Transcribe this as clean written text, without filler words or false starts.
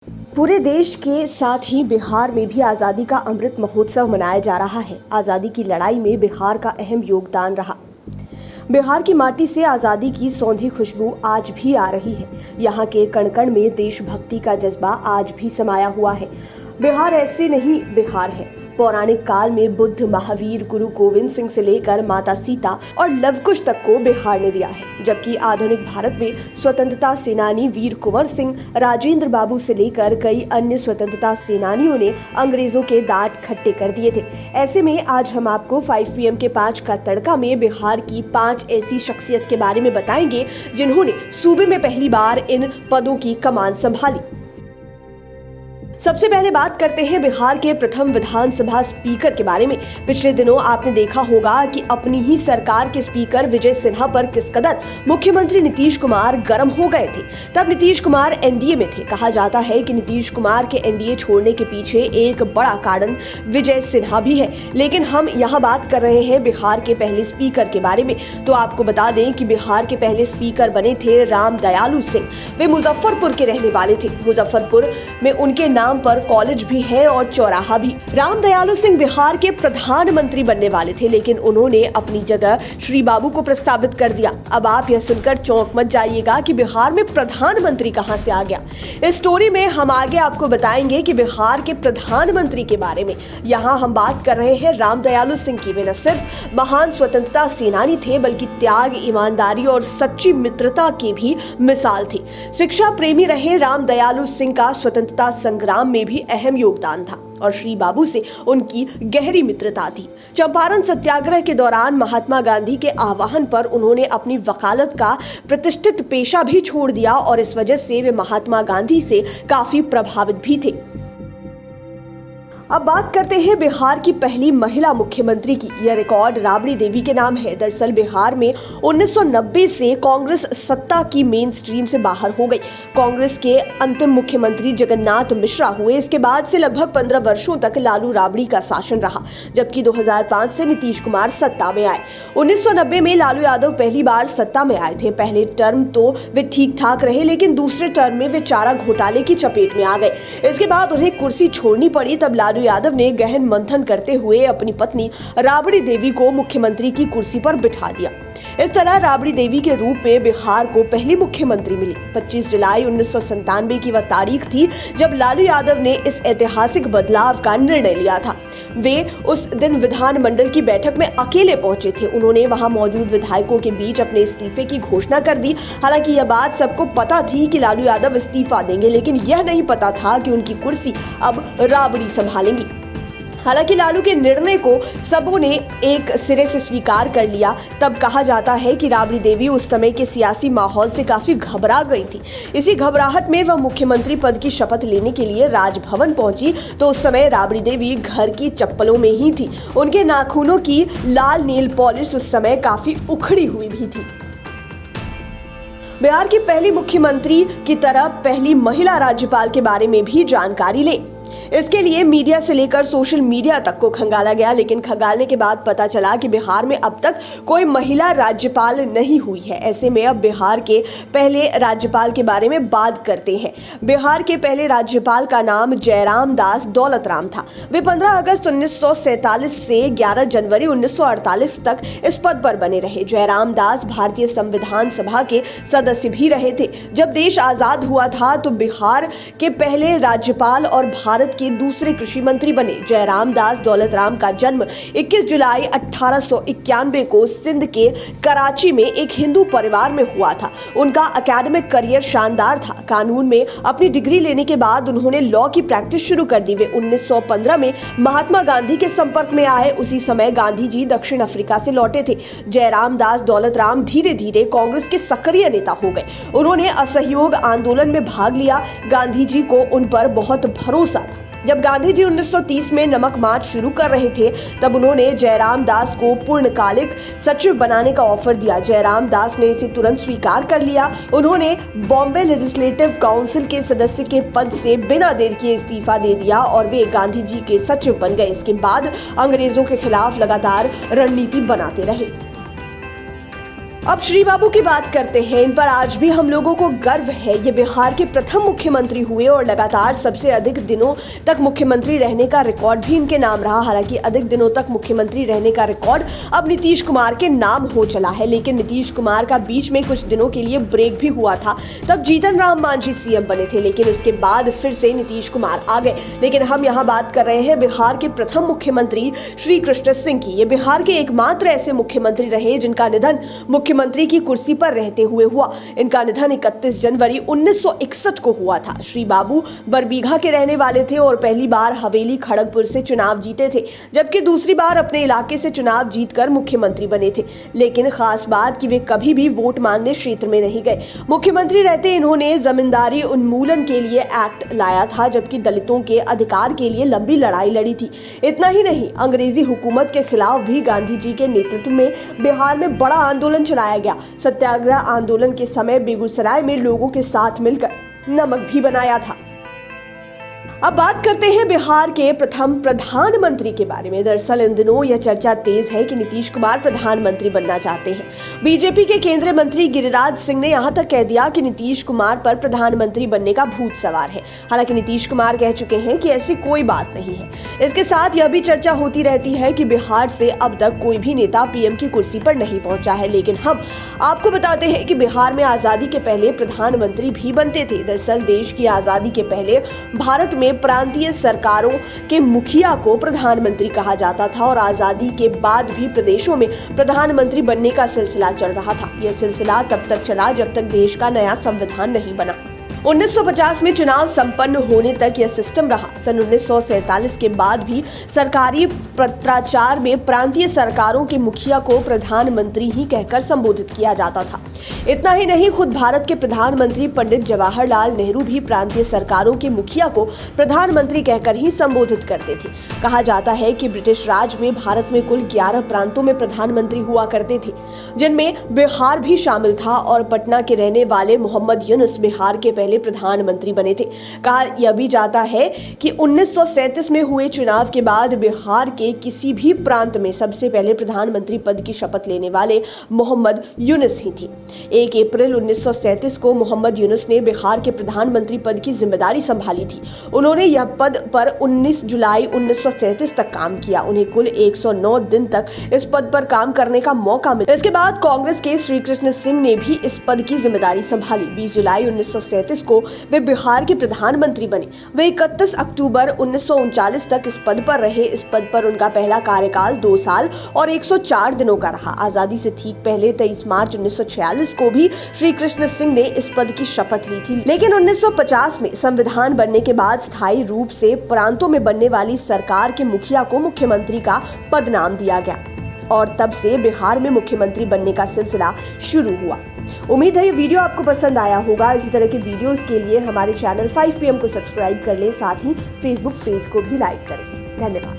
पूरे देश के साथ ही बिहार में भी आज़ादी का अमृत महोत्सव मनाया जा रहा है। आज़ादी की लड़ाई में बिहार का अहम योगदान रहा। बिहार की माटी से आज़ादी की सौंधी खुशबू आज भी आ रही है। यहाँ के कण कण में देशभक्ति का जज्बा आज भी समाया हुआ है। बिहार ऐसे नहीं बिहार है। पौराणिक काल में बुद्ध, महावीर, गुरु गोविंद सिंह से लेकर माता सीता और लवकुश तक को बिहार ने दिया है, जबकि आधुनिक भारत में स्वतंत्रता सेनानी वीर कुंवर सिंह, राजेंद्र बाबू से लेकर कई अन्य स्वतंत्रता सेनानियों ने अंग्रेजों के दांत खट्टे कर दिए थे। ऐसे में आज हम आपको 5 PM के 5 का तड़का में बिहार की 5 ऐसी शख्सियत के बारे में बताएंगे जिन्होंने सूबे में पहली बार इन पदों की कमान संभाली। सबसे पहले बात करते हैं बिहार के प्रथम विधानसभा स्पीकर के बारे में। पिछले दिनों आपने देखा होगा कि अपनी ही सरकार के स्पीकर विजय सिन्हा पर किस कदर मुख्यमंत्री नीतीश कुमार गर्म हो गए थे। तब नीतीश कुमार एनडीए में थे। कहा जाता है कि नीतीश कुमार के एनडीए छोड़ने के पीछे एक बड़ा कारण विजय सिन्हा भी है। लेकिन हम यहाँ बात कर रहे हैं बिहार के पहले स्पीकर के बारे में। तो आपको बता दें कि बिहार के पहले स्पीकर बने थे राम दयालु सिंह। वे मुजफ्फरपुर के रहने वाले थे। मुजफ्फरपुर में उनके नाम पर कॉलेज भी है और चौराहा भी। राम दयालु सिंह बिहार के प्रधानमंत्री बनने वाले थे, लेकिन उन्होंने अपनी जगह श्री बाबू को प्रस्तावित कर दिया। अब आप यह सुनकर चौंक मत जाइएगा कि बिहार में प्रधानमंत्री कहां से आ गया। इस स्टोरी में हम आगे आपको बताएंगे कि बिहार के प्रधानमंत्री के बारे में। यहाँ हम बात कर रहे हैं राम दयालु सिंह की। वे न सिर्फ महान स्वतंत्रता सेनानी थे, बल्कि त्याग, ईमानदारी और सच्ची मित्रता की भी मिसाल थी। शिक्षा प्रेमी रहे राम दयालु सिंह का स्वतंत्रता संग्राम में भी अहम योगदान था और श्री बाबू से उनकी गहरी मित्रता थी। चंपारण सत्याग्रह के दौरान महात्मा गांधी के आह्वान पर उन्होंने अपनी वकालत का प्रतिष्ठित पेशा भी छोड़ दिया और इस वजह से वे महात्मा गांधी से काफी प्रभावित भी थे। अब बात करते हैं बिहार की पहली महिला मुख्यमंत्री की। यह रिकॉर्ड राबड़ी देवी के नाम है। दरअसल बिहार में 1990 से कांग्रेस सत्ता की मेन स्ट्रीम से बाहर हो गई। कांग्रेस के अंतिम मुख्यमंत्री जगन्नाथ मिश्रा हुए। इसके बाद से लगभग 15 वर्षों तक लालू राबड़ी का शासन रहा, जबकि 2005 से नीतीश कुमार सत्ता में आए। 1990 में लालू यादव पहली बार सत्ता में आए थे। पहले टर्म तो वे ठीक ठाक रहे, लेकिन दूसरे टर्म में वे चारा घोटाले की चपेट में आ गए। इसके बाद उन्हें कुर्सी छोड़नी पड़ी। तब लालू यादव ने गहन मंथन करते हुए अपनी पत्नी राबड़ी देवी को मुख्यमंत्री की कुर्सी पर बिठा दिया। इस तरह राबड़ी देवी के रूप में बिहार को पहली मुख्यमंत्री मिली। 25 जुलाई 1997 की वह तारीख थी जब लालू यादव ने इस ऐतिहासिक बदलाव का निर्णय लिया था। वे उस दिन विधानमंडल की बैठक में अकेले पहुंचे थे। उन्होंने वहां मौजूद विधायकों के बीच अपने इस्तीफे की घोषणा कर दी। हालांकि यह बात सबको पता थी कि लालू यादव इस्तीफा देंगे, लेकिन यह नहीं पता था कि उनकी कुर्सी अब राबड़ी संभालेंगी। हालांकि लालू के निर्णय को सबों ने एक सिरे से स्वीकार कर लिया। तब कहा जाता है कि राबड़ी देवी उस समय के सियासी माहौल से काफी घबरा गई थी। इसी घबराहट में वह मुख्यमंत्री पद की शपथ लेने के लिए राजभवन पहुंची तो उस समय राबड़ी देवी घर की चप्पलों में ही थी। उनके नाखूनों की लाल नेल पॉलिश उस समय काफी उखड़ी हुई भी थी। बिहार की पहली मुख्यमंत्री की तरह पहली महिला राज्यपाल के बारे में भी जानकारी लें। इसके लिए मीडिया से लेकर सोशल मीडिया तक को खंगाला गया, लेकिन खंगालने के बाद पता चला कि बिहार में अब तक कोई महिला राज्यपाल नहीं हुई है। ऐसे में अब बिहार के पहले राज्यपाल के बारे में बात करते हैं। बिहार के पहले राज्यपाल का नाम जयराम दास दौलतराम था। वे 15 अगस्त 1947 से 11 जनवरी 1948 तक इस पद पर बने रहे। जयराम दास भारतीय संविधान सभा के सदस्य भी रहे थे। जब देश आजाद हुआ था तो बिहार के पहले राज्यपाल और भारत के दूसरे कृषि मंत्री बने। जयराम दास दौलतराम का जन्म 21 जुलाई 1891 को सिंध के कराची में एक हिंदू परिवार में हुआ था। उनका एकेडमिक करियर शानदार था। कानून में अपनी डिग्री लेने के बाद उन्होंने लॉ की प्रैक्टिस शुरू कर दी। वे 1915 में महात्मा गांधी के संपर्क में आए। उसी समय गांधी जी दक्षिण अफ्रीका से लौटे थे। जयराम दास दौलतराम धीरे धीरे कांग्रेस के सक्रिय नेता हो गए। उन्होंने असहयोग आंदोलन में भाग लिया। गांधी जी को उन पर बहुत भरोसा था। जब गांधी जी 1930 में नमक मार्च शुरू कर रहे थे तब उन्होंने जयराम दास को पूर्णकालिक सचिव बनाने का ऑफर दिया। जयराम दास ने इसे तुरंत स्वीकार कर लिया। उन्होंने बॉम्बे लेजिस्लेटिव काउंसिल के सदस्य के पद से बिना देर किए इस्तीफा दे दिया और वे गांधी जी के सचिव बन गए। इसके बाद अंग्रेजों के खिलाफ लगातार रणनीति बनाते रहे। अब श्री बाबू की बात करते हैं। इन पर आज भी हम लोगों को गर्व है। ये बिहार के प्रथम मुख्यमंत्री हुए और लगातार सबसे अधिक दिनों तक मुख्यमंत्री रहने का रिकॉर्ड भी इनके नाम रहा। हालांकि अधिक दिनों तक मुख्यमंत्री रहने का रिकॉर्ड अब नीतीश कुमार के नाम हो चला है, लेकिन नीतीश कुमार का बीच में कुछ दिनों के लिए ब्रेक भी हुआ था। तब जीतन राम मांझी सीएम बने थे, लेकिन उसके बाद फिर से नीतीश कुमार आ गए। लेकिन हम यहाँ बात कर रहे हैं बिहार के प्रथम मुख्यमंत्री श्री कृष्ण सिंह की। ये बिहार के एकमात्र ऐसे मुख्यमंत्री रहे जिनका निधन मुख्यमंत्री की कुर्सी पर रहते हुए हुआ। इनका निधन 31 जनवरी 1961 को हुआ था। श्री बाबू बरबीघा के रहने वाले थे और पहली बार हवेली खड़गपुर से चुनाव जीते थे, जबकि दूसरी बार अपने इलाके से चुनाव जीतकर मुख्यमंत्री बने थे। लेकिन खास बात कि वे कभी भी वोट मांगने क्षेत्र में नहीं गए। मुख्यमंत्री रहते इन्होंने जमींदारी उन्मूलन के लिए एक्ट लाया था, जबकि दलितों के अधिकार के लिए लंबी लड़ाई लड़ी थी। इतना ही नहीं, अंग्रेजी हुकूमत के खिलाफ भी गांधी जी के नेतृत्व में बिहार में बड़ा आंदोलन चलाया गया। सत्याग्रह आंदोलन के समय बेगूसराय में लोगों के साथ मिलकर नमक भी बनाया था। अब बात करते हैं बिहार के प्रथम प्रधानमंत्री के बारे में। दरअसल इन दिनों यह चर्चा तेज है कि नीतीश कुमार प्रधानमंत्री बनना चाहते हैं। बीजेपी के केंद्रीय मंत्री गिरिराज सिंह ने यहां तक कह दिया कि नीतीश कुमार पर प्रधानमंत्री बनने का भूत सवार है। हालांकि नीतीश कुमार कह चुके हैं कि ऐसी कोई बात नहीं है। इसके साथ यह भी चर्चा होती रहती है कि बिहार से अब तक कोई भी नेता पीएम की कुर्सी पर नहीं पहुंचा है। लेकिन हम आपको बताते हैं कि बिहार में आजादी के पहले प्रधानमंत्री भी बनते थे। दरअसल देश की आजादी के पहले भारत में प्रांतीय सरकारों के मुखिया को प्रधानमंत्री कहा जाता था और आजादी के बाद भी प्रदेशों में प्रधानमंत्री बनने का सिलसिला चल रहा था। यह सिलसिला तब तक चला जब तक देश का नया संविधान नहीं बना। 1950 में चुनाव संपन्न होने तक यह सिस्टम रहा। सन 1947 के बाद भी सरकारी पत्राचार में प्रांतीय सरकारों के मुखिया को प्रधानमंत्री ही कहकर संबोधित किया जाता था। इतना ही नहीं, खुद भारत के प्रधानमंत्री पंडित जवाहरलाल नेहरू भी प्रांतीय सरकारों के मुखिया को प्रधानमंत्री कहकर ही संबोधित करते थे। कहा जाता है कि ब्रिटिश राज में भारत में कुल 11 प्रांतों में प्रधानमंत्री हुआ करते थे, जिनमें बिहार भी शामिल था और पटना के रहने वाले मोहम्मद यूनुस बिहार के पहले प्रधानमंत्री बने थे। कहा यह भी जाता है कि 1937 में हुए चुनाव के बाद बिहार के किसी भी प्रांत में सबसे पहले प्रधानमंत्री पद की शपथ लेने वाले मोहम्मद यूनुस ही थे। 1 अप्रैल 1937 को मोहम्मद यूनुस ने बिहार के प्रधानमंत्री पद की जिम्मेदारी संभाली थी। उन्होंने यह पद पर 19 जुलाई 1937 तक काम किया। उन्हें कुल 109 दिन तक इस पद पर काम करने का मौका मिला। इसके बाद कांग्रेस के श्री कृष्ण सिंह ने भी इस पद की जिम्मेदारी संभाली। 20 जुलाई 1937 को वे बिहार के प्रधानमंत्री बने। वे 31 अक्टूबर 1939 तक इस पद पर रहे। इस पद पर उनका पहला कार्यकाल 2 साल और 104 दिनों का रहा। आजादी से ठीक पहले 23 मार्च 1946 को भी श्री कृष्ण सिंह ने इस पद की शपथ ली थी। लेकिन 1950 में संविधान बनने के बाद स्थायी रूप से प्रांतों में बनने वाली सरकार के मुखिया को मुख्यमंत्री का पद नाम दिया गया और तब से बिहार में मुख्यमंत्री बनने का सिलसिला शुरू हुआ। उम्मीद है ये वीडियो आपको पसंद आया होगा। इसी तरह के वीडियोस के लिए हमारे चैनल 5 PM को सब्सक्राइब कर लें, साथ ही फेसबुक पेज को भी लाइक करें। धन्यवाद।